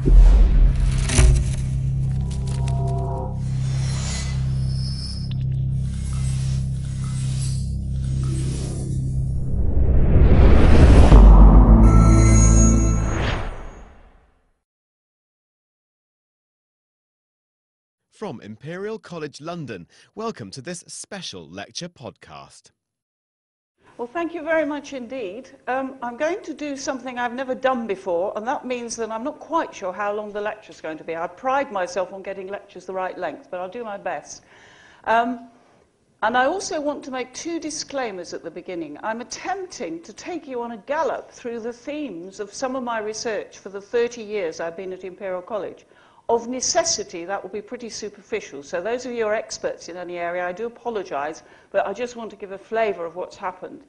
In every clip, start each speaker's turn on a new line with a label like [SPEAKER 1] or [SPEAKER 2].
[SPEAKER 1] From Imperial College London, welcome to this special lecture podcast.
[SPEAKER 2] Well, thank you very much indeed. I'm going to do something I've never done before, and that means that I'm not quite sure how long the lecture's going to be. I pride myself on getting lectures the right length, but I'll do my best. And I also want to make two disclaimers at the beginning. I'm attempting to take you on a gallop through the themes of some of my research for the 30 years I've been at Imperial College. Of necessity, that will be pretty superficial. So those of you who are experts in any area, I do apologise, but I just want to give a flavour of what's happened.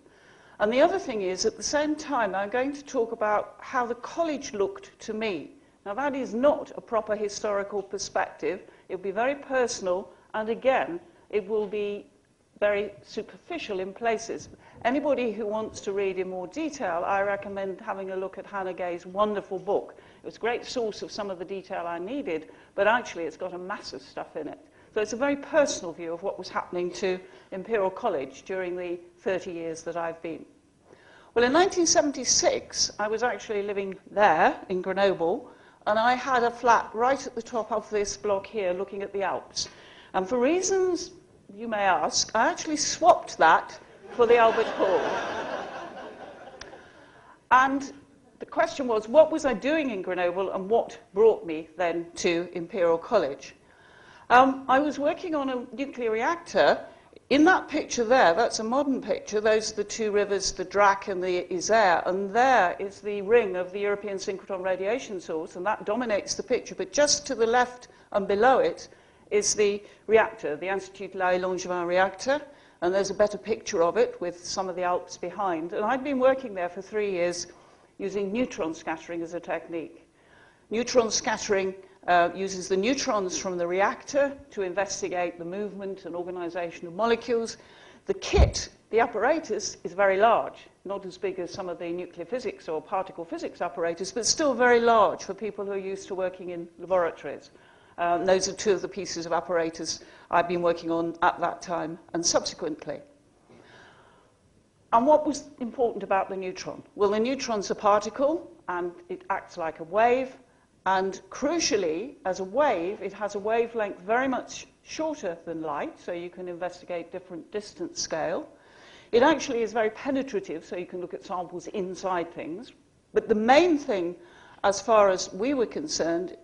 [SPEAKER 2] And the other thing is, at the same time, I'm going to talk about how the college looked to me. Now, that is not a proper historical perspective. It will be very personal, and again, it will be very superficial in places. Anybody who wants to read in more detail, I recommend having a look at Hannah Gay's wonderful book. It was a great source of some of the detail I needed, but actually it's got a massive stuff in it. So it's a very personal view of what was happening to Imperial College during the 30 years that I've been. Well, in 1976, I was actually living there in Grenoble, and I had a flat right at the top of this block here looking at the Alps. And for reasons you may ask, I actually swapped that for the Albert Hall. And the question was, what was I doing in Grenoble and what brought me then to Imperial College? I was working on a nuclear reactor. In that picture there, that's a modern picture. Those are the two rivers, the Drac and the Isère, and there is the ring of the European synchrotron radiation source, and that dominates the picture. But just to the left and below it is the reactor, the Institut Lahaye-Langevin reactor, and there's a better picture of it with some of the Alps behind. And I'd been working there for 3 years using neutron scattering as a technique. Neutron scattering uses the neutrons from the reactor to investigate the movement and organization of molecules. The kit, the apparatus, is very large, not as big as some of the nuclear physics or particle physics apparatus, but still very large for people who are used to working in laboratories. Those are two of the pieces of apparatus I've been working on at that time and subsequently. And what was important about the neutron? Well, the neutron's a particle, and it acts like a wave. And crucially, as a wave, it has a wavelength very much shorter than light, so you can investigate different distance scale. It actually is very penetrative, so you can look at samples inside things. But the main thing, as far as we were concerned,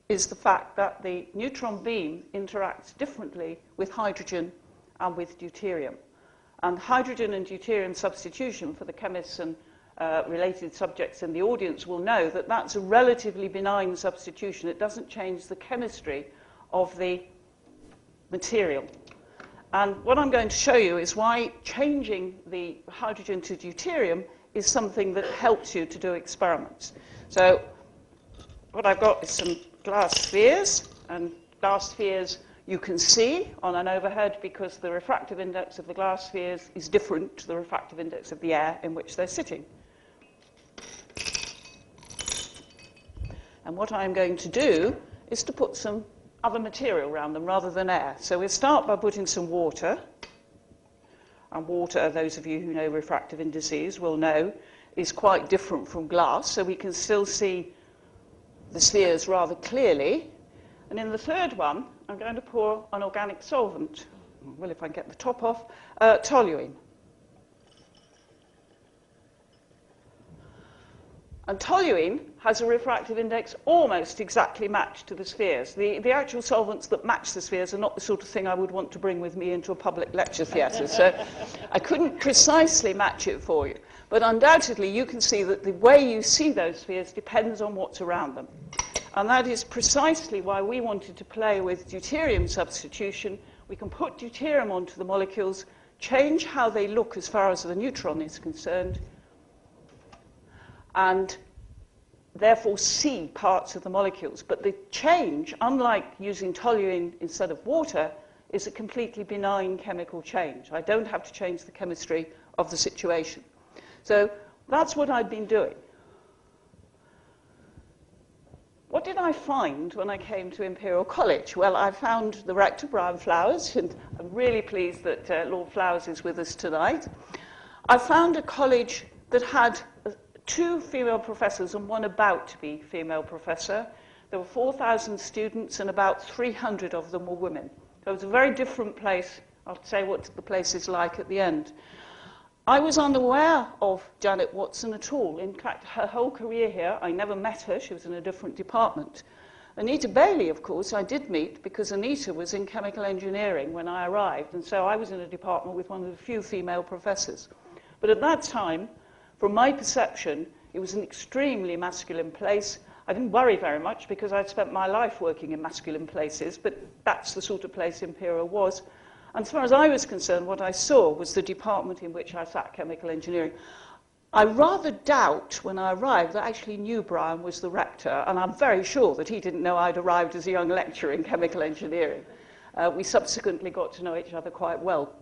[SPEAKER 2] is the fact that the neutron beam interacts differently with hydrogen and with deuterium. And hydrogen and deuterium substitution, for the chemists and related subjects in the audience will know that that's a relatively benign substitution. It doesn't change the chemistry of the material. And what I'm going to show you is why changing the hydrogen to deuterium is something that helps you to do experiments. So what I've got is some glass spheres, and glass spheres you can see on an overhead because the refractive index of the glass spheres is different to the refractive index of the air in which they're sitting. And what I'm going to do is to put some other material around them rather than air. So we'll start by putting some water. And water, those of you who know refractive indices will know, is quite different from glass, so we can still see the spheres rather clearly. And in the third one, I'm going to pour an organic solvent, well, if I can get the top off, toluene. And toluene has a refractive index almost exactly matched to the spheres. The actual solvents that match the spheres are not the sort of thing I would want to bring with me into a public lecture theatre, so I couldn't precisely match it for you. But undoubtedly, you can see that the way you see those spheres depends on what's around them. And that is precisely why we wanted to play with deuterium substitution. We can put deuterium onto the molecules, change how they look as far as the neutron is concerned, and therefore see parts of the molecules. But the change, unlike using toluene instead of water, is a completely benign chemical change. I don't have to change the chemistry of the situation. So that's what I've been doing. What did I find when I came to Imperial College? Well, I found the rector, Brian Flowers, and I'm really pleased that Lord Flowers is with us tonight. I found a college that had 2 female professors and one about to be female professor. There were 4,000 students and about 300 of them were women. So it was a very different place. I'll say what the place is like at the end. I was unaware of Janet Watson at all. In fact, her whole career here, I never met her. She was in a different department. Anita Bailey, of course, I did meet because Anita was in chemical engineering when I arrived, and so I was in a department with one of the few female professors. But at that time, from my perception, it was an extremely masculine place. I didn't worry very much because I'd spent my life working in masculine places, but that's the sort of place Imperial was. And as far as I was concerned, what I saw was the department in which I sat, chemical engineering. I rather doubt, when I arrived, that I actually knew Brian was the rector, and I'm very sure that he didn't know I'd arrived as a young lecturer in chemical engineering. We subsequently got to know each other quite well.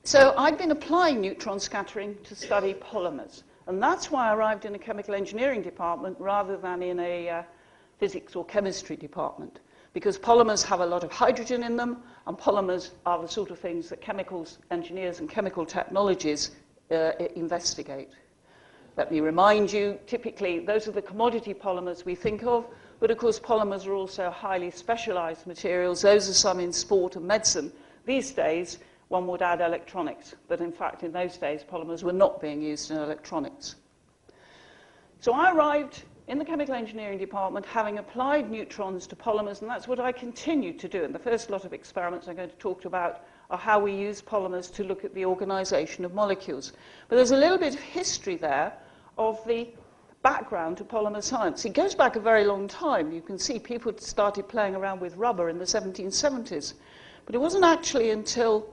[SPEAKER 2] So I'd been applying neutron scattering to study polymers, and that's why I arrived in a chemical engineering department rather than in a physics or chemistry department, because polymers have a lot of hydrogen in them, and polymers are the sort of things that chemicals engineers and chemical technologies investigate. Let me remind you, typically those are the commodity polymers we think of, but of course polymers are also highly specialized materials. Those are some in sport and medicine. These days, one would add electronics, but in fact in those days polymers were not being used in electronics. So I arrived in the chemical engineering department having applied neutrons to polymers, and that's what I continue to do. And the first lot of experiments I'm going to talk about are how we use polymers to look at the organization of molecules. But there's a little bit of history there of the background to polymer science. It goes back a very long time. You can see people started playing around with rubber in the 1770s. But it wasn't actually until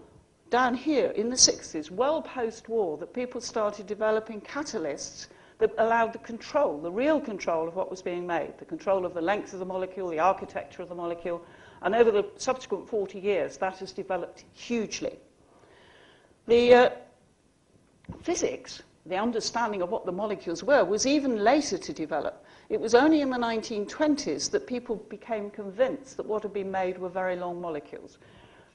[SPEAKER 2] down here in the 60s, well post-war, that people started developing catalysts that allowed the control, the real control of what was being made, the control of the length of the molecule, the architecture of the molecule, and over the subsequent 40 years, that has developed hugely. The physics, the understanding of what the molecules were, was even later to develop. It was only in the 1920s that people became convinced that what had been made were very long molecules.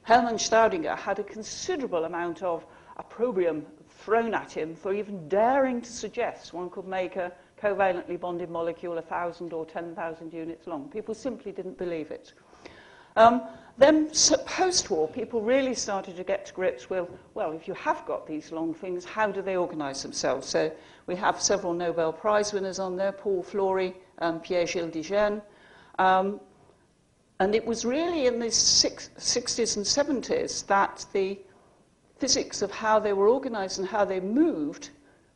[SPEAKER 2] Hermann Staudinger had a considerable amount of opprobrium thrown at him for even daring to suggest one could make a covalently bonded molecule 1,000 or 10,000 units long. People simply didn't believe it. Then post-war, people really started to get to grips with, well, if you have got these long things, how do they organize themselves? So we have several Nobel Prize winners on there, Paul Flory and Pierre-Gilles Digen. And it was really in the 60s and 70s that the physics of how they were organized and how they moved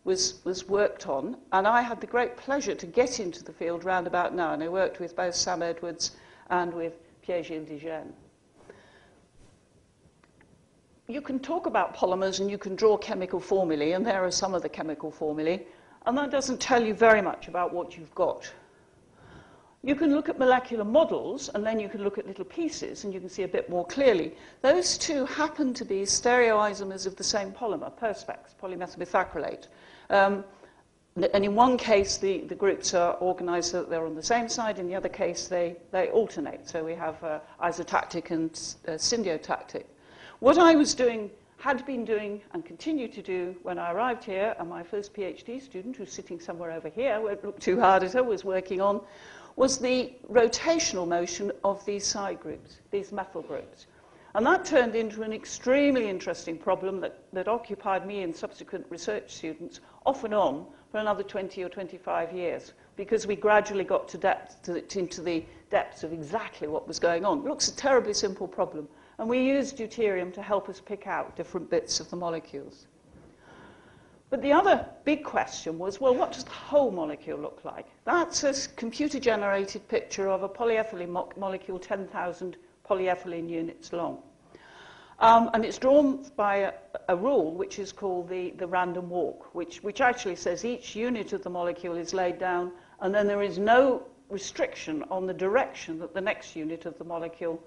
[SPEAKER 2] was worked on. And I had the great pleasure to get into the field round about now. And I worked with both Sam Edwards and with Pierre-Gilles Digen. You can talk about polymers and you can draw chemical formulae, and there are some of the chemical formulae, and that doesn't tell you very much about what you've got. You can look at molecular models, and then you can look at little pieces, and you can see a bit more clearly. Those two happen to be stereoisomers of the same polymer, perspex, polymethylmethacrylate. And in one case, the groups are organized so that they're on the same side. In the other case, they alternate. So we have isotactic and syndiotactic. What I was doing, had been doing, and continue to do when I arrived here, and my first PhD student, who's sitting somewhere over here, won't look too hard at her, was working on, was the rotational motion of these side groups, these methyl groups. And that turned into an extremely interesting problem that occupied me and subsequent research students off and on for another 20 or 25 years, because we gradually got into the depths of exactly what was going on. It looks a terribly simple problem, and we used deuterium to help us pick out different bits of the molecules. But the other big question was, well, what does the whole molecule look like? That's a computer-generated picture of a polyethylene molecule 10,000 polyethylene units long. And it's drawn by a rule which is called the random walk, which actually says each unit of the molecule is laid down, and then there is no restriction on the direction that the next unit of the molecule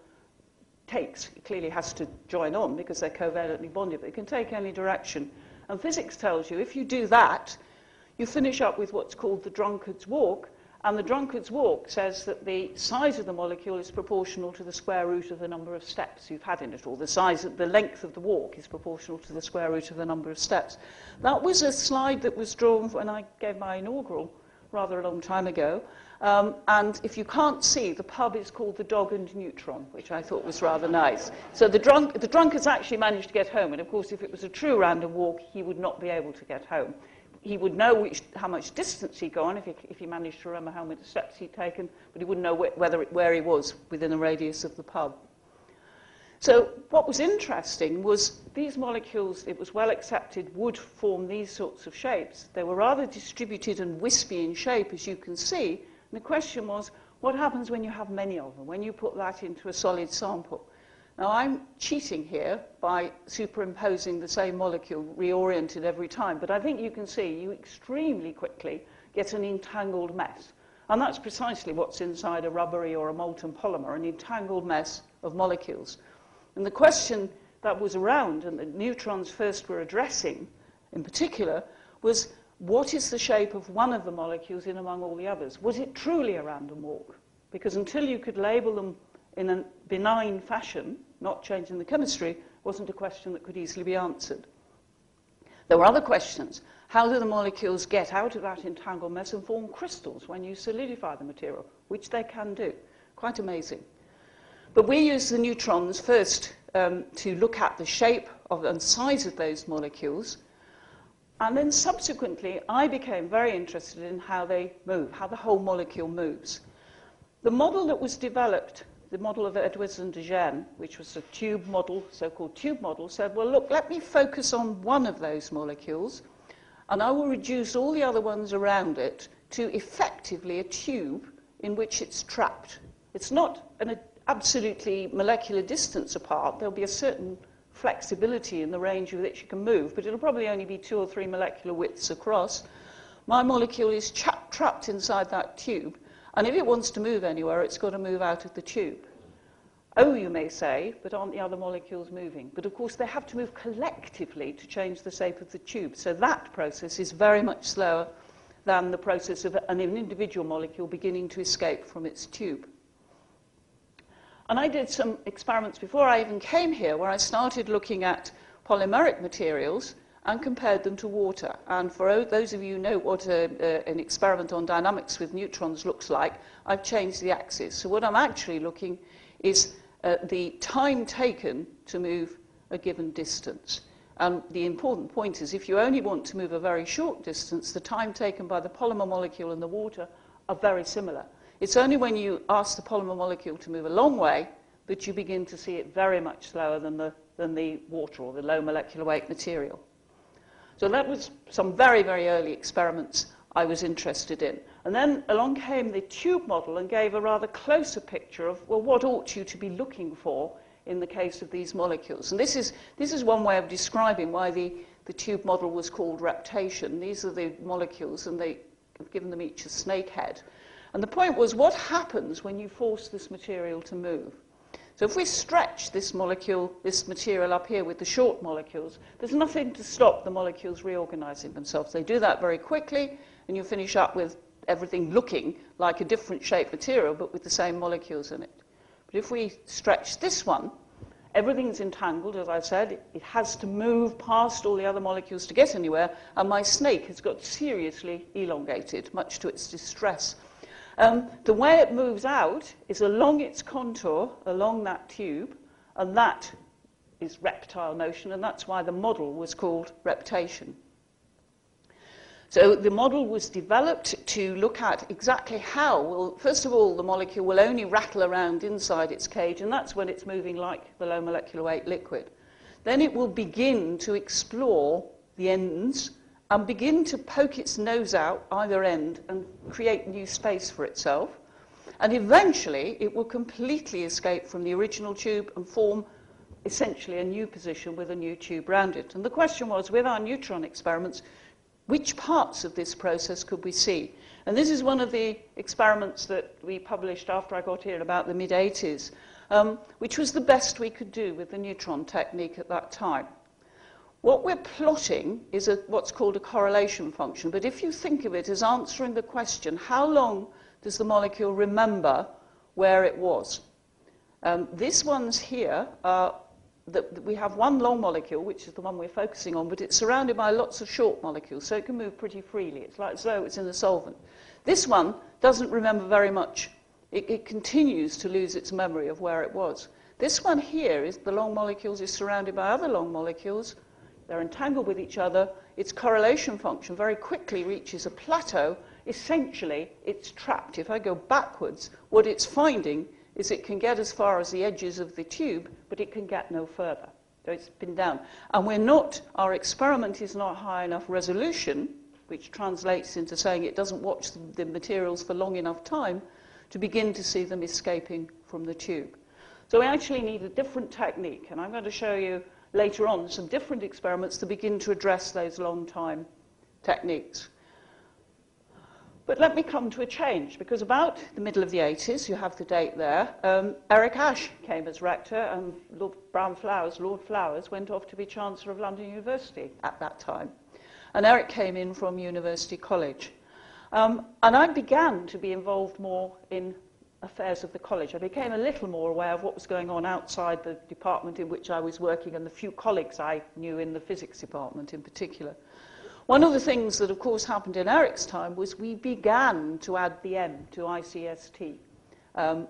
[SPEAKER 2] takes. It clearly has to join on because they're covalently bonded, but it can take any direction. And physics tells you if you do that, you finish up with what's called the Drunkards Walk, And the Drunkards Walk says that the size of the molecule is proportional to the square root of the number of steps you've had in it, or the length of the walk is proportional to the square root of the number of steps. That was a slide that was drawn when I gave my inaugural rather a long time ago. And if you can't see, the pub is called the Dog and Neutron, which I thought was rather nice. So the drunkards actually managed to get home. And of course, if it was a true random walk, he would not be able to get home. He would know how much distance he'd gone if he managed to remember how many steps he'd taken, but he wouldn't know where he was within the radius of the pub. So what was interesting was these molecules, it was well accepted, would form these sorts of shapes. They were rather distributed and wispy in shape, as you can see. And the question was, what happens when you have many of them, when you put that into a solid sample? Now, I'm cheating here by superimposing the same molecule, reoriented every time, but I think you can see you extremely quickly get an entangled mess. And that's precisely what's inside a rubbery or a molten polymer, an entangled mess of molecules. And the question that was around, and the neutrons first were addressing in particular, was what is the shape of one of the molecules in among all the others? Was it truly a random walk? Because until you could label them in a benign fashion, not changing the chemistry, wasn't a question that could easily be answered. There were other questions. How do the molecules get out of that entangled mess and form crystals when you solidify the material, which they can do? Quite amazing. But we use the neutrons first to look at the shape and size of those molecules. And then subsequently, I became very interested in how they move, how the whole molecule moves. The model that was developed, the model of Edwards and de Gennes, which was a tube model, so-called tube model, said, well, look, let me focus on one of those molecules, and I will reduce all the other ones around it to effectively a tube in which it's trapped. It's not an absolutely molecular distance apart. There'll be a certain flexibility in the range with which you can move, but it'll probably only be 2 or 3 molecular widths across. My molecule is trapped inside that tube, and if it wants to move anywhere, it's got to move out of the tube. Oh, you may say, but aren't the other molecules moving? But of course, they have to move collectively to change the shape of the tube. So that process is very much slower than the process of an individual molecule beginning to escape from its tube. And I did some experiments before I even came here where I started looking at polymeric materials and compared them to water. And for those of you who know what an experiment on dynamics with neutrons looks like, I've changed the axis. So what I'm actually looking is the time taken to move a given distance. And the important point is if you only want to move a very short distance, the time taken by the polymer molecule and the water are very similar. It's only when you ask the polymer molecule to move a long way that you begin to see it very much slower than the water or the low molecular weight material. So that was some very, very early experiments I was interested in. And then along came the tube model and gave a rather closer picture of, well, what ought you to be looking for in the case of these molecules. And this is one way of describing why the tube model was called reptation. These are the molecules, and they have given them each a snake head. And the point was, what happens when you force this material to move? So if we stretch this material up here with the short molecules, there's nothing to stop the molecules reorganizing themselves. They do that very quickly, and you finish up with everything looking like a different shaped material, but with the same molecules in it. But if we stretch this one, everything's entangled, as I said. It has to move past all the other molecules to get anywhere, and my snake has got seriously elongated, much to its distress. The way it moves out is along its contour, along that tube, and that is reptile motion, and that's why the model was called reptation. So the model was developed to look at exactly how, well, first of all, the molecule will only rattle around inside its cage, and that's when it's moving like the low molecular weight liquid. Then it will begin to explore the ends and begin to poke its nose out either end and create new space for itself. And eventually, it will completely escape from the original tube and form essentially a new position with a new tube around it. And the question was, with our neutron experiments, which parts of this process could we see? And this is one of the experiments that we published after I got here in about the mid-80s, which was the best we could do with the neutron technique at that time. What we're plotting is what's called a correlation function, but if you think of it as answering the question, how long does the molecule remember where it was. These ones here are that we have one long molecule, which is the one we're focusing on, but it's surrounded by lots of short molecules, so it can move pretty freely. It's like as though it's in a solvent. This one doesn't remember very much. It continues to lose its memory of where it was. This one here, is the long molecules, is surrounded by other long molecules. They're entangled with each other. Its correlation function very quickly reaches a plateau. Essentially, it's trapped. If I go backwards, what it's finding is it can get as far as the edges of the tube, but it can get no further. So it's been down. And our experiment is not high enough resolution, which translates into saying it doesn't watch the materials for long enough time to begin to see them escaping from the tube. So we actually need a different technique, and I'm going to show you later on some different experiments to begin to address those long time techniques. But let me come to a change, because about the middle of the 80s, you have the date there, Eric Ashe came as rector, and Lord Flowers, went off to be Chancellor of London University at that time. And Eric came in from University College. And I began to be involved more in affairs of the college. I became a little more aware of what was going on outside the department in which I was working and the few colleagues I knew in the physics department in particular. One of the things that, of course, happened in Eric's time was we began to add the M to ICST.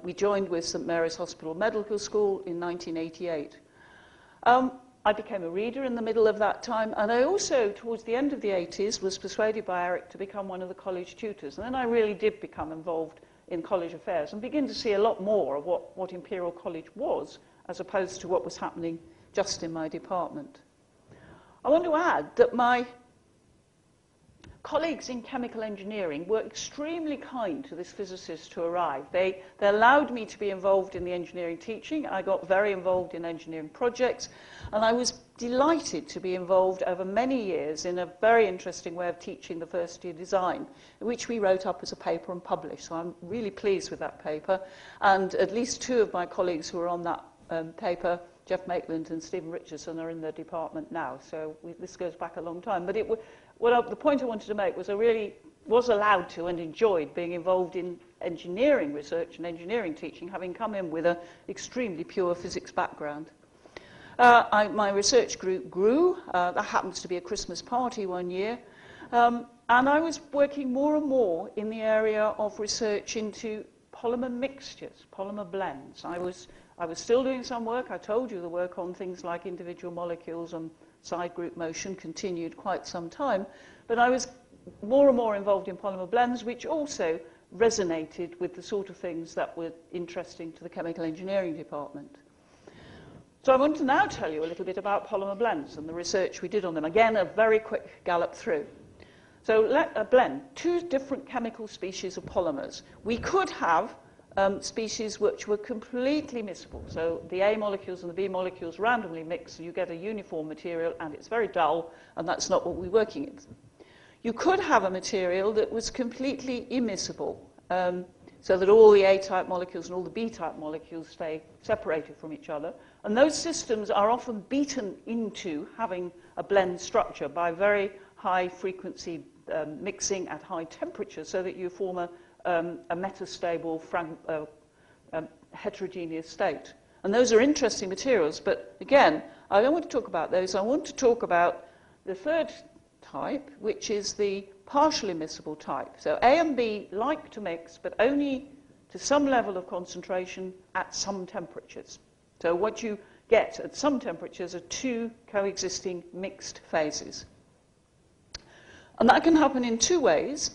[SPEAKER 2] We joined with St Mary's Hospital Medical School in 1988. I became a reader in the middle of that time, and I also, towards the end of the 80s, was persuaded by Eric to become one of the college tutors. And then I really did become involved in college affairs and begin to see a lot more of what Imperial College was, as opposed to what was happening just in my department. I want to add that my colleagues in chemical engineering were extremely kind to this physicist who arrived. They allowed me to be involved in the engineering teaching. I got very involved in engineering projects, and I was delighted to be involved over many years in a very interesting way of teaching the first year design, which we wrote up as a paper and published. So I'm really pleased with that paper, and at least two of my colleagues who were on that paper, Jeff Maitland and Stephen Richardson, are in the department now. So this goes back a long time. But the point I wanted to make was I really was allowed to and enjoyed being involved in engineering research and engineering teaching, having come in with an extremely pure physics background. My research group grew. That happens to be a Christmas party one year. And I was working more and more in the area of research into polymer mixtures, polymer blends. I was still doing some work. I told you the work on things like individual molecules and side group motion continued quite some time, but I was more and more involved in polymer blends, which also resonated with the sort of things that were interesting to the chemical engineering department. So I want to now tell you a little bit about polymer blends and the research we did on them. Again, a very quick gallop through. So a blend, two different chemical species of polymers. We could have species which were completely miscible. So the A molecules and the B molecules randomly mix, so you get a uniform material, and it's very dull, and that's not what we're working in. You could have a material that was completely immiscible, so that all the A-type molecules and all the B-type molecules stay separated from each other. And those systems are often beaten into having a blend structure by very high frequency mixing at high temperatures, so that you form a metastable heterogeneous state. And those are interesting materials, but again, I don't want to talk about those. I want to talk about the third type, which is the partially miscible type. So A and B like to mix, but only to some level of concentration at some temperatures. So what you get at some temperatures are two coexisting mixed phases. And that can happen in two ways.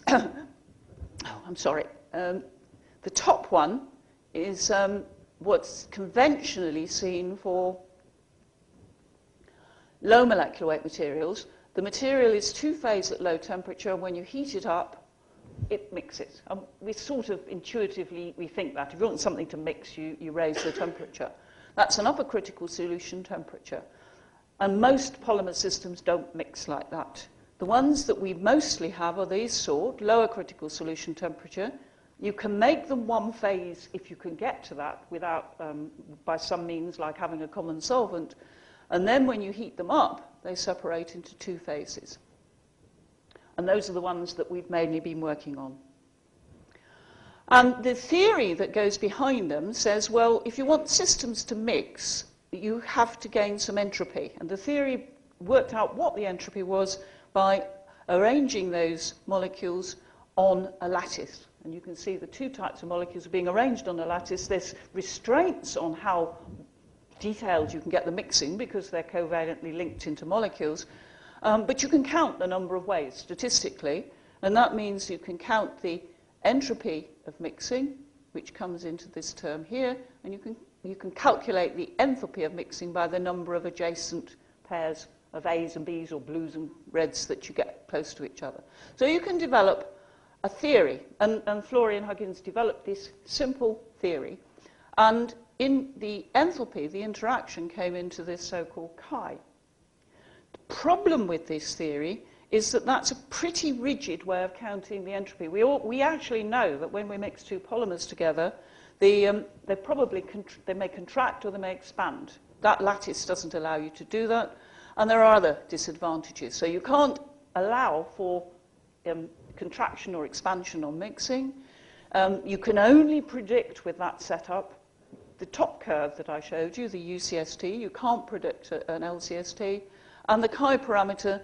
[SPEAKER 2] The top one is what's conventionally seen for low molecular weight materials. The material is two-phase at low temperature. When you heat it up, it mixes. We sort of intuitively, we think that. If you want something to mix, you raise the temperature. That's an upper critical solution temperature. And most polymer systems don't mix like that. The ones that we mostly have are these sort, lower critical solution temperature. You can make them one phase if you can get to that without, by some means, like having a common solvent. And then when you heat them up, they separate into two phases. And those are the ones that we've mainly been working on. And the theory that goes behind them says, well, if you want systems to mix, you have to gain some entropy. And the theory worked out what the entropy was by arranging those molecules on a lattice. And you can see the two types of molecules are being arranged on a lattice. There's restraints on how detailed you can get the mixing because they're covalently linked into molecules. But you can count the number of ways statistically. And that means you can count the entropy of mixing, which comes into this term here. And you can calculate the enthalpy of mixing by the number of adjacent pairs of A's and B's or blues and reds that you get close to each other. So you can develop a theory, and Florian Huggins developed this simple theory, and in the enthalpy, the interaction came into this so-called chi. The problem with this theory is that that's a pretty rigid way of counting the entropy. We actually know that when we mix two polymers together, they may contract or they may expand. That lattice doesn't allow you to do that, and there are other disadvantages. So you can't allow for contraction or expansion on mixing. You can only predict with that setup the top curve that I showed you, the UCST. You can't predict an LCST. And the chi parameter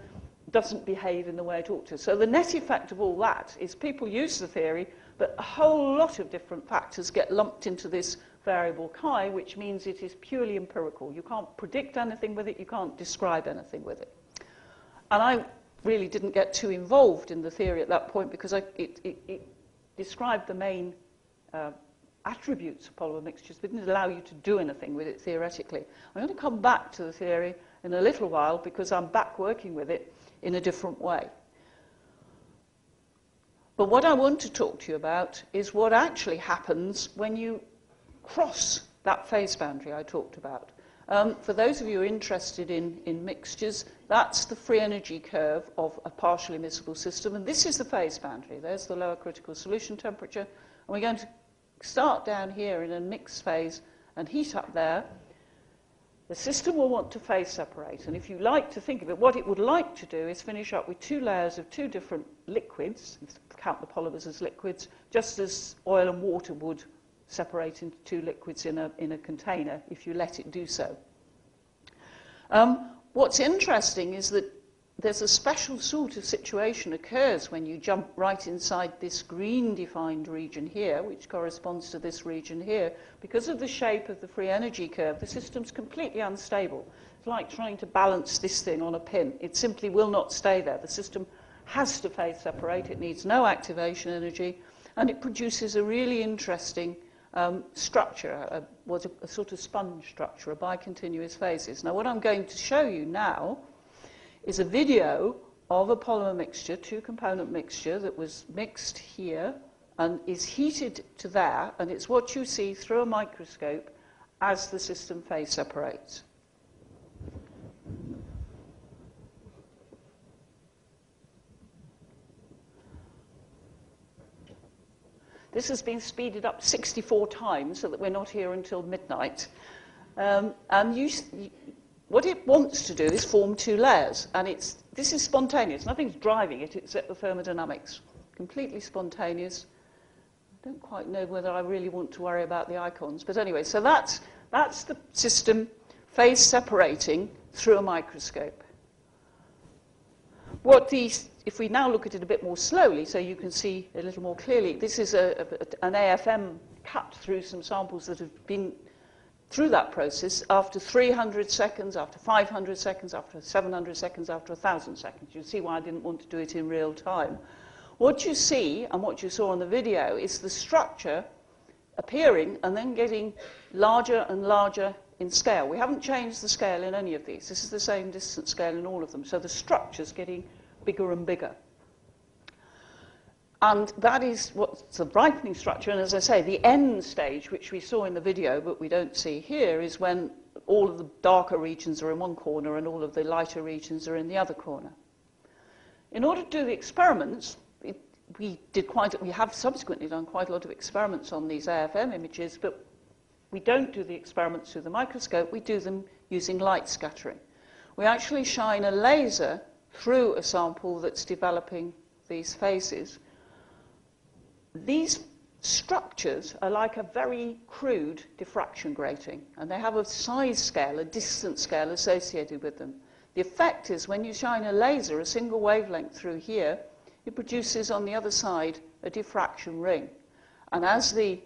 [SPEAKER 2] doesn't behave in the way it ought to. So the net effect of all that is people use the theory, but a whole lot of different factors get lumped into this variable chi, which means it is purely empirical. You can't predict anything with it. You can't describe anything with it. And I really didn't get too involved in the theory at that point because it described the main attributes of polymer mixtures, but didn't allow you to do anything with it theoretically. I'm going to come back to the theory in a little while because I'm back working with it in a different way. But what I want to talk to you about is what actually happens when you cross that phase boundary I talked about. For those of you who are interested in mixtures, that's the free energy curve of a partially miscible system, and this is the phase boundary. There's the lower critical solution temperature, and we're going to start down here in a mixed phase and heat up there. The system will want to phase separate, and if you like to think of it, what it would like to do is finish up with two layers of two different liquids, count the polymers as liquids, just as oil and water would separate into two liquids in a container if you let it do so. What's interesting is that there's a special sort of situation occurs when you jump right inside this green defined region here, which corresponds to this region here. Because of the shape of the free energy curve, the system's completely unstable. It's like trying to balance this thing on a pin. It simply will not stay there. The system has to phase separate. It needs no activation energy, and it produces a really interesting structure, a sort of sponge structure, a bicontinuous phases. Now, what I'm going to show you now is a video of a polymer mixture, two-component mixture, that was mixed here and is heated to there, and it's what you see through a microscope as the system phase separates. This has been speeded up 64 times so that we're not here until midnight. What it wants to do is form two layers, and this is spontaneous. Nothing's driving it except the thermodynamics. Completely spontaneous. I don't quite know whether I really want to worry about the icons, but anyway, so that's the system phase separating through a microscope. If we now look at it a bit more slowly, so you can see a little more clearly, this is an AFM cut through some samples that have been through that process after 300 seconds, after 500 seconds, after 700 seconds, after 1,000 seconds. You see why I didn't want to do it in real time. What you see, and what you saw on the video, is the structure appearing and then getting larger and larger in scale. We haven't changed the scale in any of these. This is the same distance scale in all of them. So the structure's getting bigger and bigger. And that is what's the brightening structure. And as I say, the end stage, which we saw in the video but we don't see here, is when all of the darker regions are in one corner and all of the lighter regions are in the other corner. In order to do the experiments, we have subsequently done quite a lot of experiments on these AFM images, but we don't do the experiments through the microscope. We do them using light scattering. We actually shine a laser through a sample that's developing these phases. These structures are like a very crude diffraction grating, and they have a size scale, a distance scale associated with them. The effect is when you shine a laser, a single wavelength through here, it produces on the other side a diffraction ring. And as the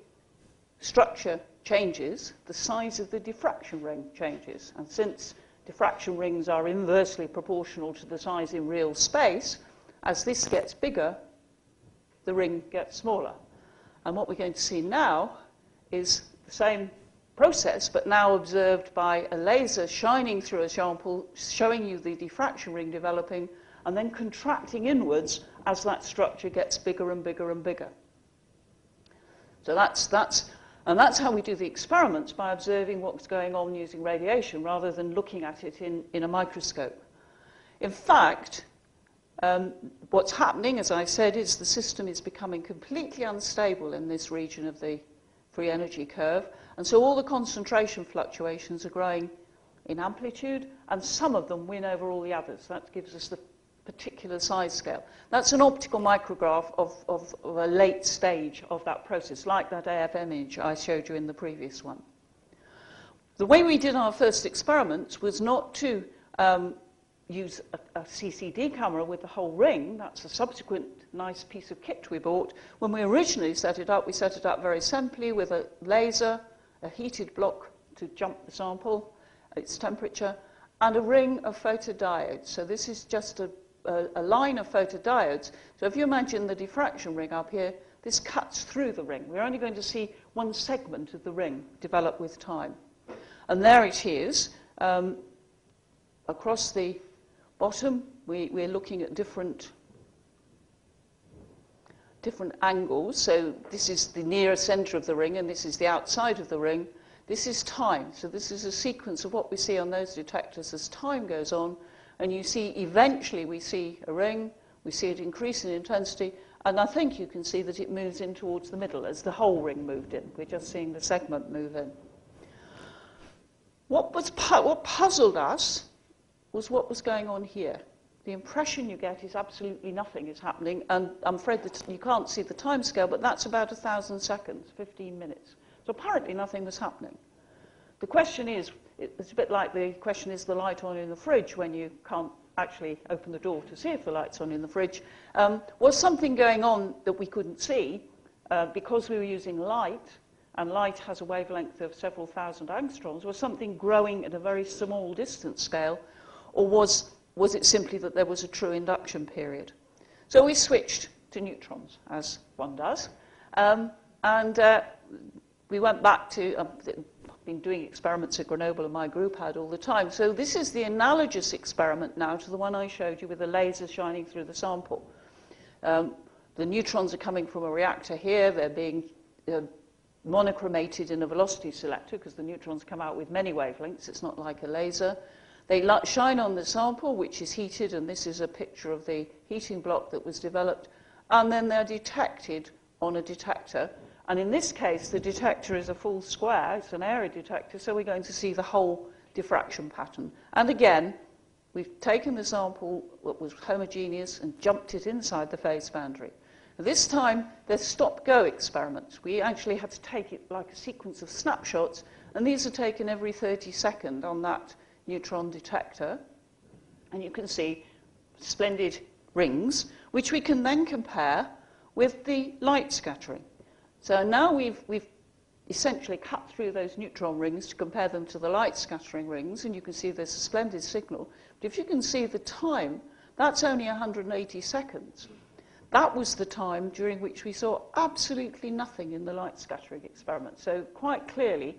[SPEAKER 2] structure changes, the size of the diffraction ring changes. And since diffraction rings are inversely proportional to the size in real space, as this gets bigger, the ring gets smaller. And what we're going to see now is the same process, but now observed by a laser shining through a sample, showing you the diffraction ring developing, and then contracting inwards as that structure gets bigger and bigger and bigger. So that's how we do the experiments, by observing what's going on using radiation rather than looking at it in a microscope. In fact, what's happening, as I said, is the system is becoming completely unstable in this region of the free energy curve, and so all the concentration fluctuations are growing in amplitude, and some of them win over all the others. That gives us the particular size scale. That's an optical micrograph of a late stage of that process, like that AF image I showed you in the previous one. The way we did our first experiments was not to use a CCD camera with the whole ring. That's a subsequent nice piece of kit we bought. When we originally set it up, we set it up very simply with a laser, a heated block to jump the sample, its temperature, and a ring of photodiodes. So this is just a line of photodiodes. So if you imagine the diffraction ring up here, this cuts through the ring. We're only going to see one segment of the ring develop with time. And there it is. Across the bottom, we're looking at different angles. So this is the near center of the ring, and this is the outside of the ring. This is time. So this is a sequence of what we see on those detectors as time goes on. And you see, eventually, we see a ring, we see it increase in intensity, and I think you can see that it moves in towards the middle as the whole ring moved in. We're just seeing the segment move in. What puzzled us was what was going on here. The impression you get is absolutely nothing is happening, and I'm afraid that you can't see the time scale, but that's about 1,000 seconds, 15 minutes. So apparently nothing was happening. The question is, it's a bit like the question, is the light on in the fridge, when you can't actually open the door to see if the light's on in the fridge. Was something going on that we couldn't see because we were using light, and light has a wavelength of several thousand angstroms? Was something growing at a very small distance scale, or was it simply that there was a true induction period? So we switched to neutrons, as one does, and we went back to... been doing experiments at Grenoble, and my group had all the time. So this is the analogous experiment now to the one I showed you with the laser shining through the sample. The neutrons are coming from a reactor here. They're being monochromated in a velocity selector because the neutrons come out with many wavelengths. It's not like a laser. They shine on the sample, which is heated, and this is a picture of the heating block that was developed, and then they're detected on a detector. And in this case, the detector is a full square. It's an area detector, so we're going to see the whole diffraction pattern. And again, we've taken the sample that was homogeneous and jumped it inside the phase boundary. This time, they're stop-go experiments. We actually had to take it like a sequence of snapshots, and these are taken every 30 seconds on that neutron detector. And you can see splendid rings, which we can then compare with the light scattering. So now we've essentially cut through those neutron rings to compare them to the light scattering rings, and you can see there's a splendid signal. But if you can see the time, that's only 180 seconds. That was the time during which we saw absolutely nothing in the light scattering experiment. So quite clearly,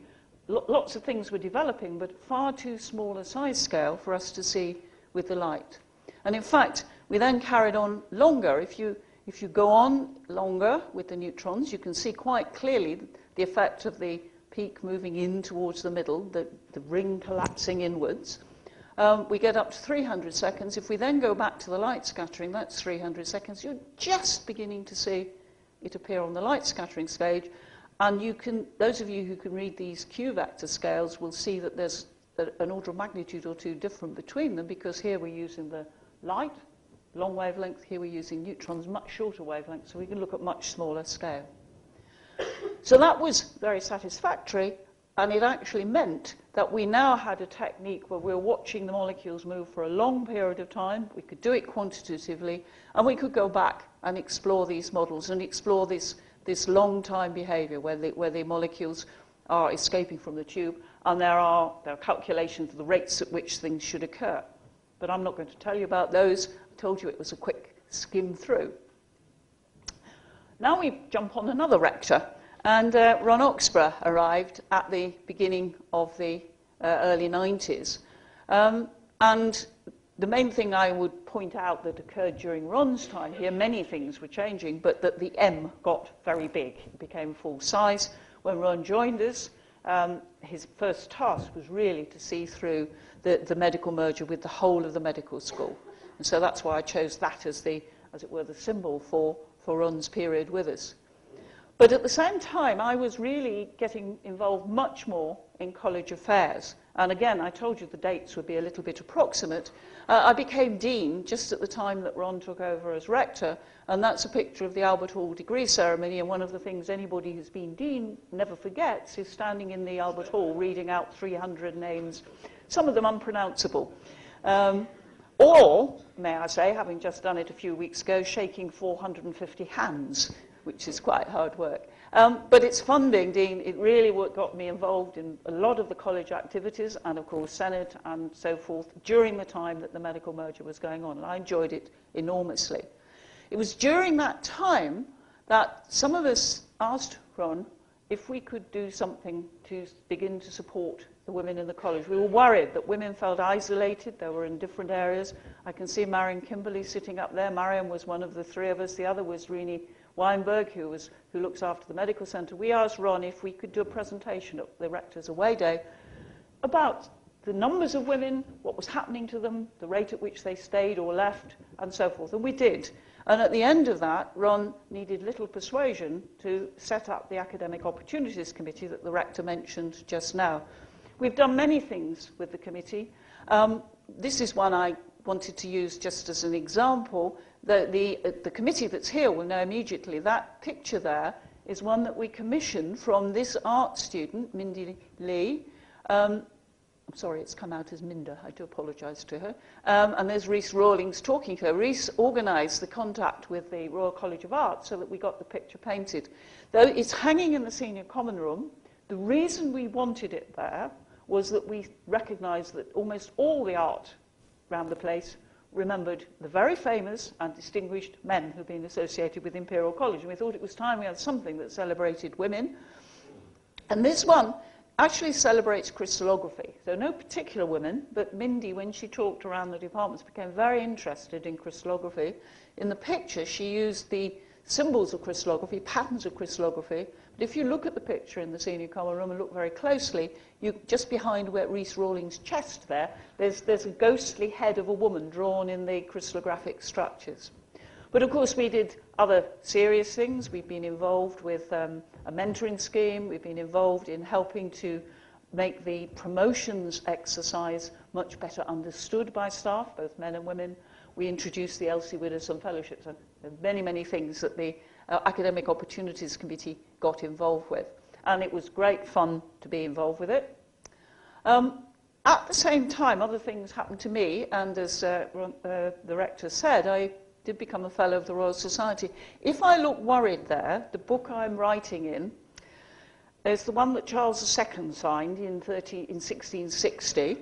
[SPEAKER 2] lots of things were developing, but far too small a size scale for us to see with the light. And in fact, we then carried on longer. If you go on longer with the neutrons, you can see quite clearly the effect of the peak moving in towards the middle, the ring collapsing inwards. We get up to 300 seconds. If we then go back to the light scattering, that's 300 seconds. You're just beginning to see it appear on the light scattering stage. And you can, those of you who can read these Q vector scales will see that there's an order of magnitude or two different between them, because here we're using the light, long wavelength. Here we're using neutrons, much shorter wavelength, so we can look at much smaller scale. So that was very satisfactory, and it actually meant that we now had a technique where we were watching the molecules move for a long period of time. We could do it quantitatively, and we could go back and explore these models and explore this long-time behavior where the molecules are escaping from the tube, and there are calculations of the rates at which things should occur. But I'm not going to tell you about those. I told you it was a quick skim through. Now we jump on another rector, and Ron Oxborough arrived at the beginning of the early 90s. And the main thing I would point out that occurred during Ron's time here, many things were changing, but that the M got very big. It became full size. When Ron joined us, his first task was really to see through the medical merger with the whole of the medical school. And so that's why I chose that as it were, the symbol for Ron's period with us. But at the same time, I was really getting involved much more in college affairs. And again, I told you the dates would be a little bit approximate. I became dean just at the time that Ron took over as rector, and that's a picture of the Albert Hall degree ceremony. And one of the things anybody who's been dean never forgets is standing in the Albert Hall reading out 300 names, some of them unpronounceable. Or, may I say, having just done it a few weeks ago, shaking 450 hands, which is quite hard work. But it's fun being dean. It really got me involved in a lot of the college activities and, of course, Senate and so forth during the time that the medical merger was going on. And I enjoyed it enormously. It was during that time that some of us asked Ron if we could do something to begin to support the women in the college. We were worried that women felt isolated. They were in different areas. I can see Marion Kimberley sitting up there. Marion was one of the three of us. The other was Rini Weinberg, who looks after the medical centre. We asked Ron if we could do a presentation at the Rector's Away Day about the numbers of women, what was happening to them, the rate at which they stayed or left, and so forth. And we did. And at the end of that, Ron needed little persuasion to set up the Academic Opportunities Committee that the Rector mentioned just now. We've done many things with the committee. This is one I wanted to use just as an example. The committee that's here will know immediately that picture there is one that we commissioned from this art student, Mindy Lee. I'm sorry, it's come out as Minda. I do apologise to her. And there's Rhys Rawlings talking to her. Rhys organised the contact with the Royal College of Art so that we got the picture painted. Though it's hanging in the senior common room, the reason we wanted it there was that we recognised that almost all the art around the place remembered the very famous and distinguished men who've been associated with Imperial College. And we thought it was time we had something that celebrated women. And this one actually celebrates crystallography. So no particular women, but Mindy, when she talked around the departments, became very interested in crystallography. In the picture, she used the symbols of crystallography, patterns of crystallography. But if you look at the picture in the senior common room and look very closely, just behind where Rhys Rawlings' chest there's a ghostly head of a woman drawn in the crystallographic structures. But of course we did other serious things. We've been involved with a mentoring scheme. We've been involved in helping to make the promotions exercise much better understood by staff, both men and women. We introduced the Elsie Widdowson Fellowships. And many, many things that the Academic Opportunities Committee got involved with. And it was great fun to be involved with it. At the same time, other things happened to me, and as the Rector said, I did become a Fellow of the Royal Society. If I look worried there, the book I'm writing in is the one that Charles II signed in 1660,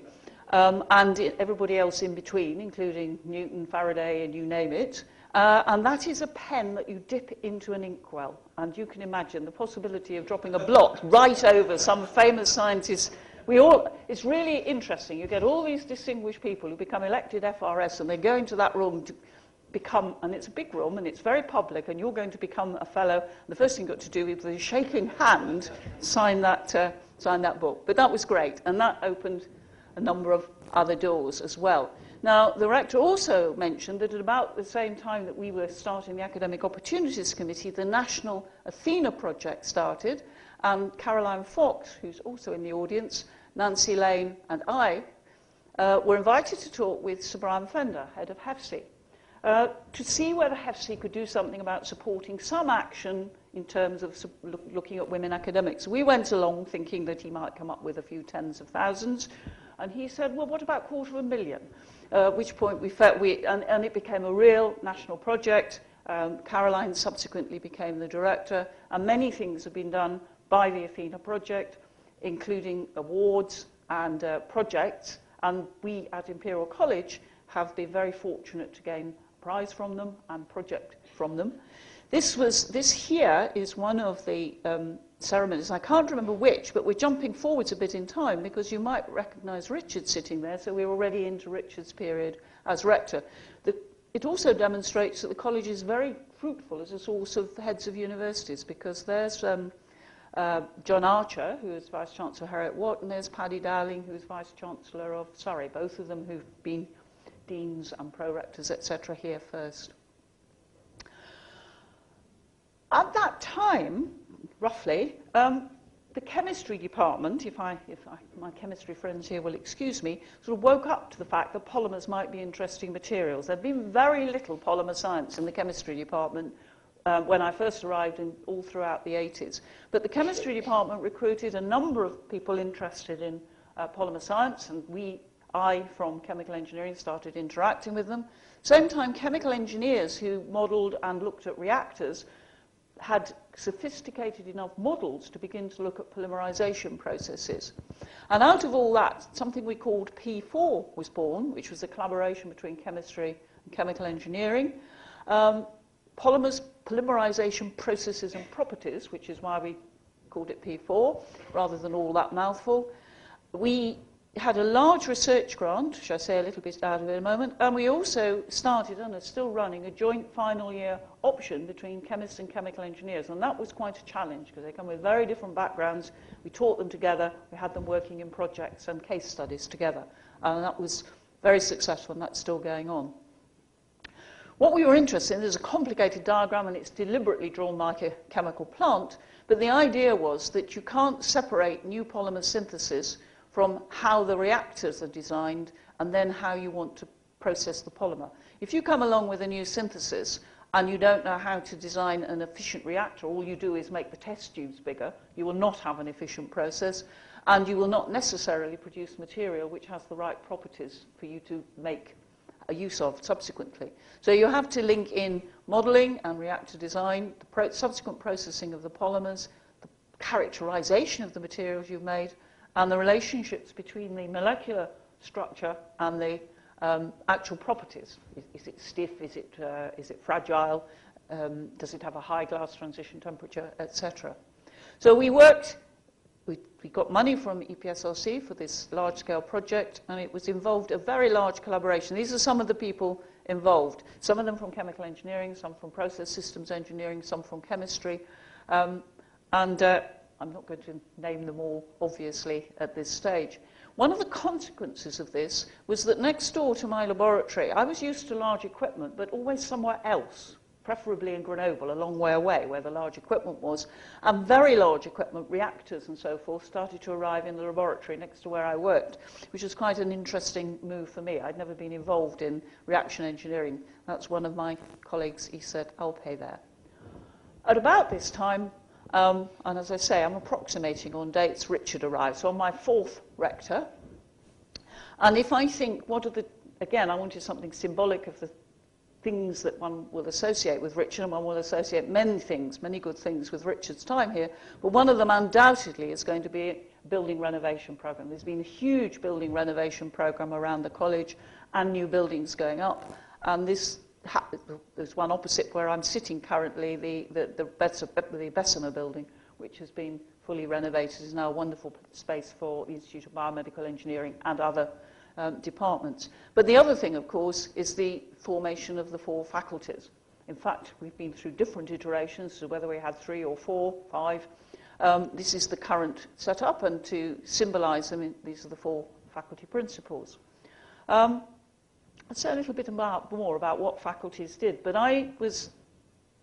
[SPEAKER 2] and everybody else in between, including Newton, Faraday, and you name it. And that is a pen that you dip into an inkwell. And you can imagine the possibility of dropping a blot right over some famous scientist. It's really interesting. You get all these distinguished people who become elected FRS, and they go into that room to become, and it's a big room, and it's very public, and you're going to become a fellow. The first thing you've got to do is with a shaking hand sign that book. But that was great, and that opened a number of other doors as well. Now, the Rector also mentioned that at about the same time that we were starting the Academic Opportunities Committee, the National Athena Project started, and Caroline Fox, who's also in the audience, Nancy Lane, and I were invited to talk with Sir Brian Fender, head of HEFSI, to see whether HEFSI could do something about supporting some action in terms of looking at women academics. We went along thinking that he might come up with a few tens of thousands, and he said, well, what about 250,000? At which point we felt and it became a real national project. Caroline subsequently became the director, and many things have been done by the Athena project, including awards and projects, and we at Imperial College have been very fortunate to gain a prize from them and project from them. This here is one of the ceremonies. I can't remember which, but we're jumping forwards a bit in time because you might recognise Richard sitting there, so we're already into Richard's period as rector. It also demonstrates that the college is very fruitful as a source of heads of universities, because there's John Archer, who is Vice-Chancellor Heriot-Watt, and there's Paddy Dowling, who is Vice-Chancellor of Surrey, both of them who've been deans and pro-rectors, etc., here first. At that time, roughly, the chemistry department, my chemistry friends here will excuse me, sort of woke up to the fact that polymers might be interesting materials. There'd been very little polymer science in the chemistry department when I first arrived and all throughout the 80s. But the chemistry department recruited a number of people interested in polymer science, and I, from chemical engineering, started interacting with them. Same time, chemical engineers who modelled and looked at reactors had sophisticated enough models to begin to look at polymerization processes. And out of all that, something we called P4 was born, which was a collaboration between chemistry and chemical engineering. Polymerization processes and properties, which is why we called it P4, rather than all that mouthful. We had a large research grant, which I say a little bit out of it in a moment, and we also started, and are still running, a joint final year option between chemists and chemical engineers, and that was quite a challenge because they come with very different backgrounds. We taught them together, we had them working in projects and case studies together, and that was very successful, and that's still going on. What we were interested in, there's a complicated diagram, and it's deliberately drawn like a chemical plant, but the idea was that you can't separate new polymer synthesis from how the reactors are designed and then how you want to process the polymer. If you come along with a new synthesis and you don't know how to design an efficient reactor, all you do is make the test tubes bigger, you will not have an efficient process, and you will not necessarily produce material which has the right properties for you to make a use of subsequently. So you have to link in modelling and reactor design, the subsequent processing of the polymers, the characterization of the materials you've made, and the relationships between the molecular structure and the actual properties. Is it stiff? Is it fragile? Does it have a high glass transition temperature, etc.? So we worked, we got money from EPSRC for this large-scale project, and it was involved a very large collaboration. These are some of the people involved, some of them from chemical engineering, some from process systems engineering, some from chemistry, I'm not going to name them all, obviously, at this stage. One of the consequences of this was that next door to my laboratory, I was used to large equipment, but always somewhere else, preferably in Grenoble, a long way away, where the large equipment was. And very large equipment, reactors and so forth, started to arrive in the laboratory next to where I worked, which was quite an interesting move for me. I'd never been involved in reaction engineering. That's one of my colleagues, he said, I'll pay there. At about this time, and as I say, I'm approximating on dates, Richard arrived. So I'm my fourth rector. And if I think, again, I wanted something symbolic of the things that one will associate with Richard, and one will associate many things, many good things with Richard's time here, but one of them undoubtedly is going to be a building renovation program. There's been a huge building renovation program around the college and new buildings going up, and there's one opposite where I'm sitting currently, the Bessemer building, which has been fully renovated, is now a wonderful space for the Institute of Biomedical Engineering and other departments. But the other thing, of course, is the formation of the 4 faculties. In fact, we've been through different iterations, so whether we had 3 or 4, 5. This is the current setup, and to symbolize them, these are the 4 faculty principals. I'll say a little bit more about what faculties did, but I was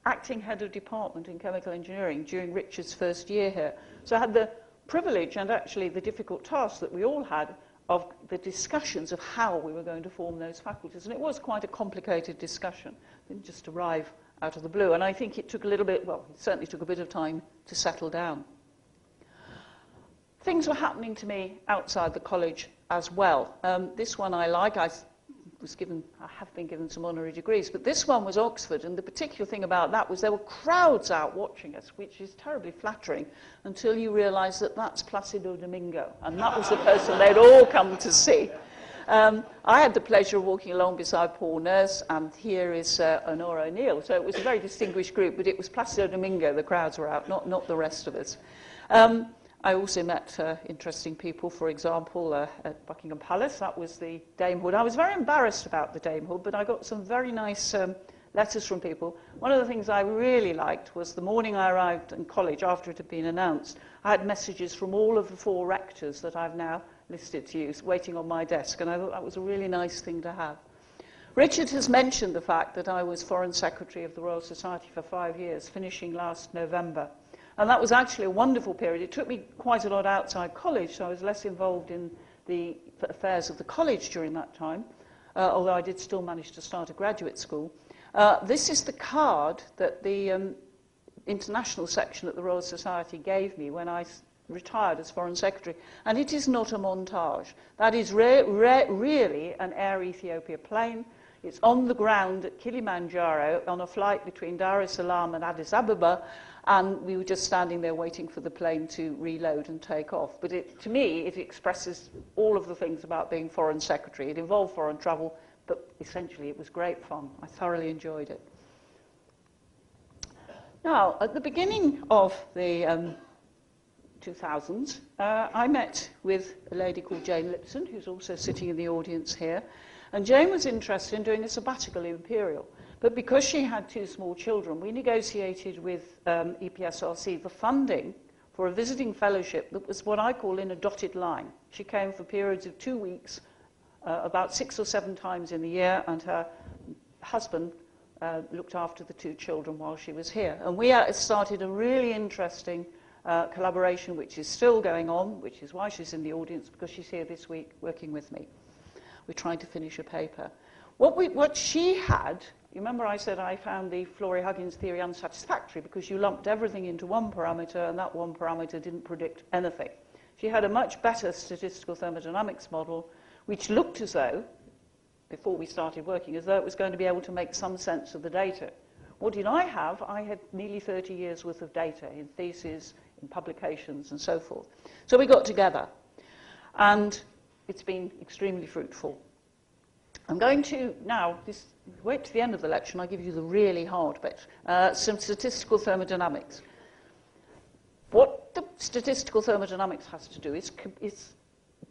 [SPEAKER 2] acting head of department in chemical engineering during Richard's first year here. So I had the privilege and actually the difficult task that we all had of the discussions of how we were going to form those faculties. And it was quite a complicated discussion. It didn't just arrive out of the blue. And I think it took a little bit, well, it certainly took a bit of time to settle down. Things were happening to me outside the college as well. This one I like. I have been given some honorary degrees, but this one was Oxford, and the particular thing about that was there were crowds out watching us, which is terribly flattering, until you realise that that's Placido Domingo, and that was the person they'd all come to see. I had the pleasure of walking along beside Paul Nurse, and here is Honora O'Neill. So it was a very distinguished group, but it was Placido Domingo, the crowds were out, not the rest of us. I also met interesting people, for example, at Buckingham Palace. That was the damehood. I was very embarrassed about the damehood, but I got some very nice letters from people. One of the things I really liked was the morning I arrived in college, after it had been announced, I had messages from all of the 4 rectors that I've now listed to you, waiting on my desk, and I thought that was a really nice thing to have. Richard has mentioned the fact that I was Foreign Secretary of the Royal Society for 5 years, finishing last November. And that was actually a wonderful period. It took me quite a lot outside college, so I was less involved in the affairs of the college during that time, although I did still manage to start a graduate school. This is the card that the international section at the Royal Society gave me when I retired as Foreign Secretary, and it is not a montage. That is really an Air Ethiopia plane. It's on the ground at Kilimanjaro on a flight between Dar es Salaam and Addis Ababa, and we were just standing there waiting for the plane to reload and take off. But to me, it expresses all of the things about being Foreign Secretary. It involved foreign travel, but essentially it was great fun. I thoroughly enjoyed it. Now, at the beginning of the 2000s, I met with a lady called Jane Lipson, who's also sitting in the audience here. And Jane was interested in doing a sabbatical in Imperial. But because she had 2 small children, we negotiated with EPSRC the funding for a visiting fellowship that was what I call in a dotted line. She came for periods of 2 weeks, about 6 or 7 times in the year, and her husband looked after the 2 children while she was here. And we started a really interesting collaboration, which is still going on, which is why she's in the audience, because she's here this week working with me. We're trying to finish a paper. What she had, you remember I said I found the Flory-Huggins theory unsatisfactory because you lumped everything into one parameter and that one parameter didn't predict anything. She had a much better statistical thermodynamics model which looked as though, before we started working, as though it was going to be able to make some sense of the data. What did I have? I had nearly 30 years worth of data in theses, in publications and so forth. So we got together and it's been extremely fruitful. I'm going to now, wait to the end of the lecture and I'll give you the really hard bit, some statistical thermodynamics. What the statistical thermodynamics has to do is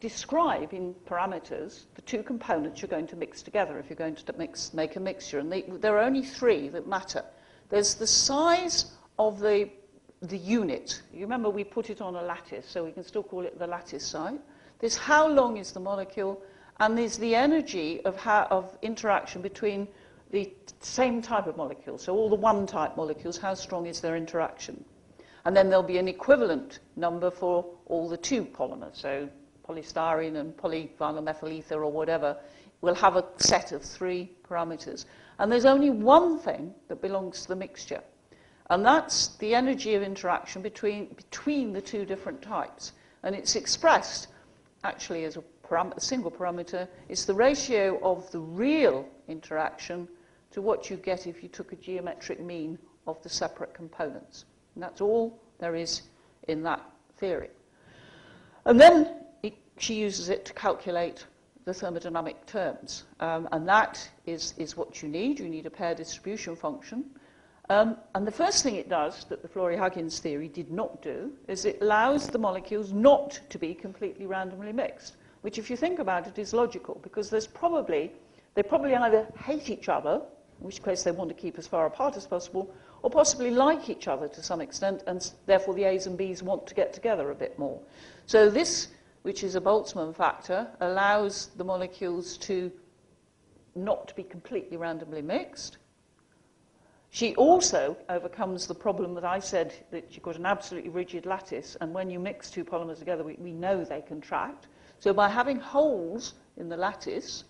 [SPEAKER 2] describe in parameters the 2 components you're going to mix together if you're going to make a mixture. And there are only 3 that matter. There's the size of the unit. You remember we put it on a lattice, so we can still call it the lattice site. There's how long is the molecule, and there's the energy of interaction between the same type of molecules. So all the 1-type molecules, how strong is their interaction? And then there'll be an equivalent number for all the 2 polymers. So polystyrene and polyvinyl methyl ether or whatever will have a set of 3 parameters. And there's only one thing that belongs to the mixture, and that's the energy of interaction between the 2 different types. And it's expressed actually as a single parameter. It's the ratio of the real interaction to what you get if you took a geometric mean of the separate components. And that's all there is in that theory. And then she uses it to calculate the thermodynamic terms. And that is what you need. You need a pair distribution function. And the first thing it does that the Flory-Huggins theory did not do is it allows the molecules not to be completely randomly mixed, which if you think about it is logical, because they probably either hate each other, in which case they want to keep as far apart as possible, or possibly like each other to some extent, and therefore the A's and B's want to get together a bit more. So this, which is a Boltzmann factor, allows the molecules to not be completely randomly mixed. She also overcomes the problem that I said, that you've got an absolutely rigid lattice, and when you mix 2 polymers together, we know they contract. So by having holes in the lattice,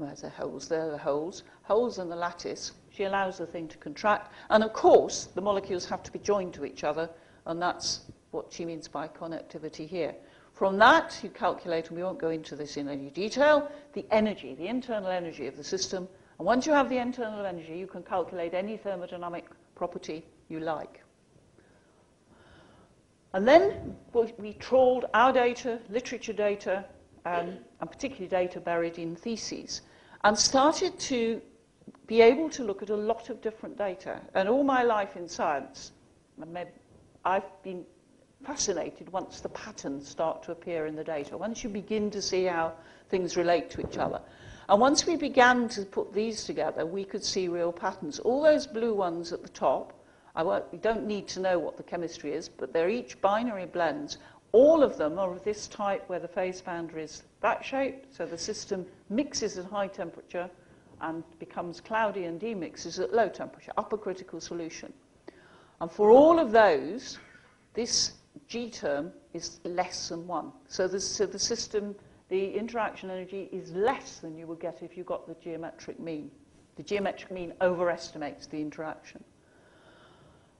[SPEAKER 2] where's the holes? There are the holes in the lattice. She allows the thing to contract. And of course, the molecules have to be joined to each other, and that's what she means by connectivity here. From that, you calculate, and we won't go into this in any detail, the energy, the internal energy of the system. And once you have the internal energy, you can calculate any thermodynamic property you like. And then we trawled our data, literature data, and particularly data buried in theses, and started to be able to look at a lot of different data. And all my life in science, I've been fascinated once the patterns start to appear in the data, once you begin to see how things relate to each other. And once we began to put these together, we could see real patterns. All those blue ones at the top, we don't need to know what the chemistry is, but they're each binary blends. All of them are of this type where the phase boundary is that shape, so the system mixes at high temperature and becomes cloudy and demixes at low temperature, upper critical solution. And for all of those, this G term is less than 1. So the system, the interaction energy is less than you would get if you got the geometric mean. The geometric mean overestimates the interaction.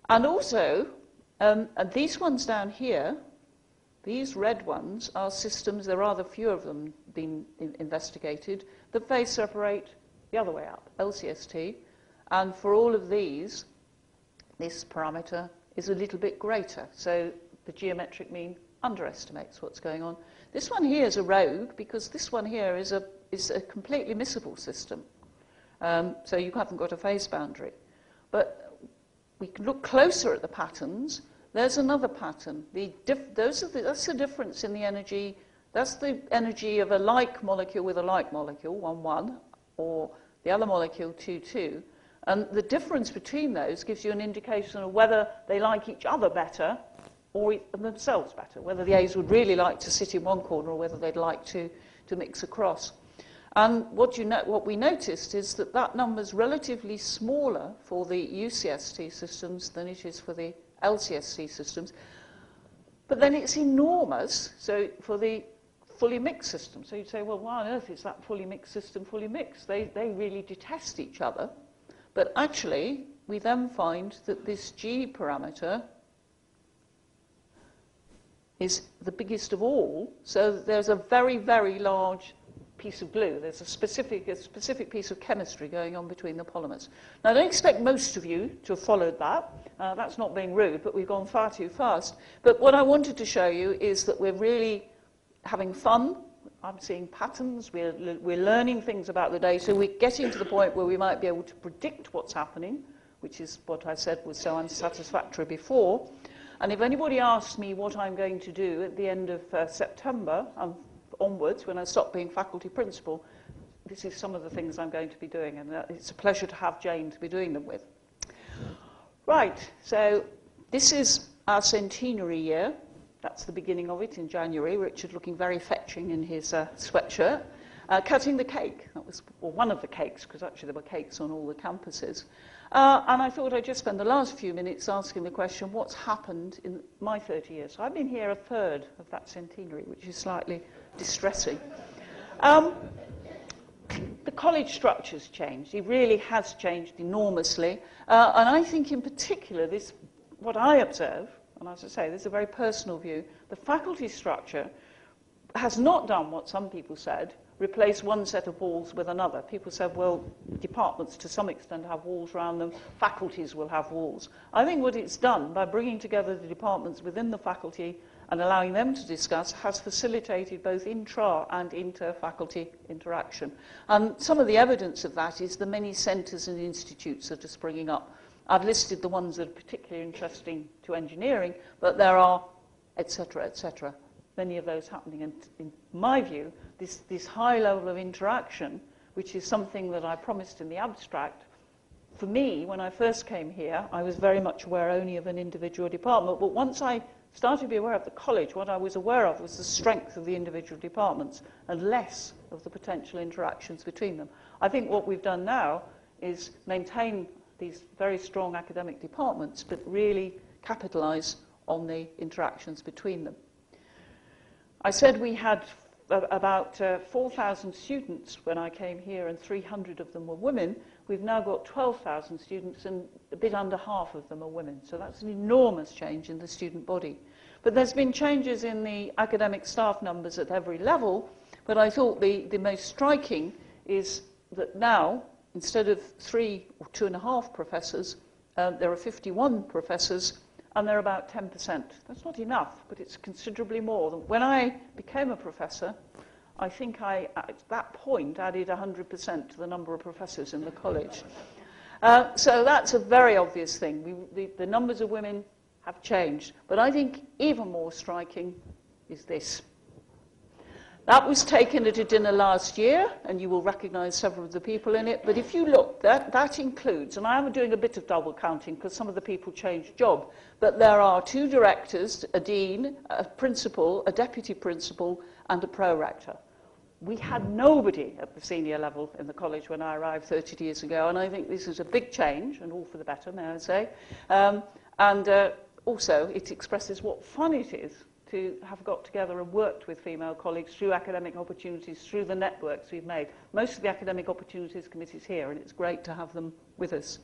[SPEAKER 2] And also, and these ones down here, these red ones are systems, there are rather few of them being investigated, that phase separate the other way up, LCST. And for all of these, this parameter is a little bit greater. So the geometric mean underestimates what's going on. This one here is a rogue, because this one here is a completely missable system. So you haven't got a phase boundary. But we can look closer at the patterns. There's another pattern. That's the difference in the energy. That's the energy of a like molecule with a like molecule, 1, 1, or the other molecule, 2, 2. And the difference between those gives you an indication of whether they like each other better or themselves better, whether the A's would really like to sit in one corner or whether they'd like to mix across. And what we noticed is that that number's relatively smaller for the UCST systems than it is for the LCST systems. But then it's enormous for the fully mixed system. So you'd say, well, why on earth is that fully mixed system fully mixed? They really detest each other. But actually, we then find that this G parameter is the biggest of all. So there's a very, very large piece of glue. There's a specific piece of chemistry going on between the polymers. Now, I don't expect most of you to have followed that. That's not being rude, but we've gone far too fast. But what I wanted to show you is that we're really having fun. I'm seeing patterns. We're learning things about the data. We're getting to the point where we might be able to predict what's happening, which is what I said was so unsatisfactory before. And if anybody asks me what I'm going to do at the end of September, onwards, when I stop being faculty principal, this is some of the things I'm going to be doing, and it's a pleasure to have Jane to be doing them with. Right, so this is our Centenary Year. That's the beginning of it in January. Richard looking very fetching in his sweatshirt. Cutting the cake. That was one of the cakes, because actually there were cakes on all the campuses. And I thought I'd just spend the last few minutes asking the question, what's happened in my 30 years? So I've been here a third of that centenary, which is slightly distressing. The college structure's changed. It really has changed enormously. And I think in particular, what I observe, and as I say, this is a very personal view, the faculty structure has not done what some people said, replace one set of walls with another. People said, well, departments to some extent have walls around them, faculties will have walls. I think what it's done by bringing together the departments within the faculty and allowing them to discuss has facilitated both intra- and inter-faculty interaction. And some of the evidence of that is the many centres and institutes that are springing up. I've listed the ones that are particularly interesting to engineering, but there are, etc., many of those happening. And in my view, this high level of interaction, which is something that I promised in the abstract, for me, when I first came here, I was very much aware only of an individual department. But once I started to be aware of the college, what I was aware of was the strength of the individual departments and less of the potential interactions between them. I think what we've done now is maintain these very strong academic departments, but really capitalize on the interactions between them. I said we had about 4,000 students when I came here, and 300 of them were women. We've now got 12,000 students, and a bit under half of them are women. So that's an enormous change in the student body. But there's been changes in the academic staff numbers at every level, but I thought the most striking is that now, instead of 3 or 2.5 professors, there are 51 professors, and they're about 10%. That's not enough, but it's considerably more. When I became a professor, I think I, at that point, added 100% to the number of professors in the college. So that's a very obvious thing. The numbers of women have changed. But I think even more striking is this. That was taken at a dinner last year, and you will recognise several of the people in it. But if you look, that includes, and I am doing a bit of double counting because some of the people changed job, but there are 2 directors, a dean, a principal, a deputy principal, and a pro-rector. We had nobody at the senior level in the college when I arrived 30 years ago, and I think this is a big change, and all for the better, may I say. Also, it expresses what fun it is to have got together and worked with female colleagues through academic opportunities, through the networks we've made. Most of the academic opportunities committees here, and it's great to have them with us.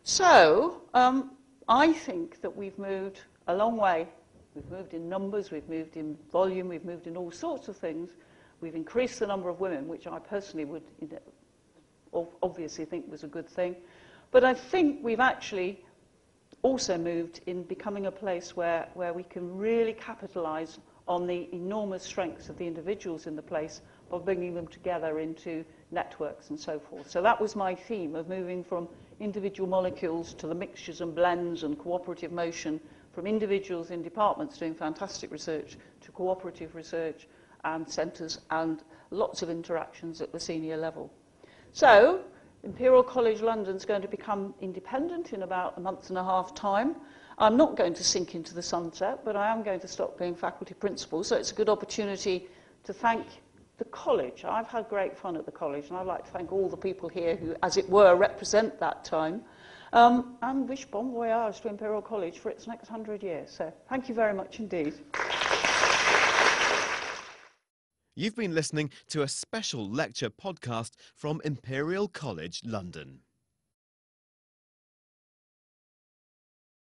[SPEAKER 2] So, I think that we've moved a long way. We've moved in numbers, we've moved in volume, we've moved in all sorts of things. We've increased the number of women, which I personally would obviously think was a good thing. But I think we've actually also moved in becoming a place where we can really capitalise on the enormous strengths of the individuals in the place by bringing them together into networks and so forth. So that was my theme of moving from individual molecules to the mixtures and blends and cooperative motion, from individuals in departments doing fantastic research to cooperative research and centres and lots of interactions at the senior level. So Imperial College London is going to become independent in about a month and a half time. I'm not going to sink into the sunset, but I am going to stop being faculty principal, so it's a good opportunity to thank the college. I've had great fun at the college, and I'd like to thank all the people here who, as it were, represent that time, and wish bon voyage to Imperial College for its next 100 years. So thank you very much indeed.
[SPEAKER 1] You've been listening to a special lecture podcast from Imperial College London.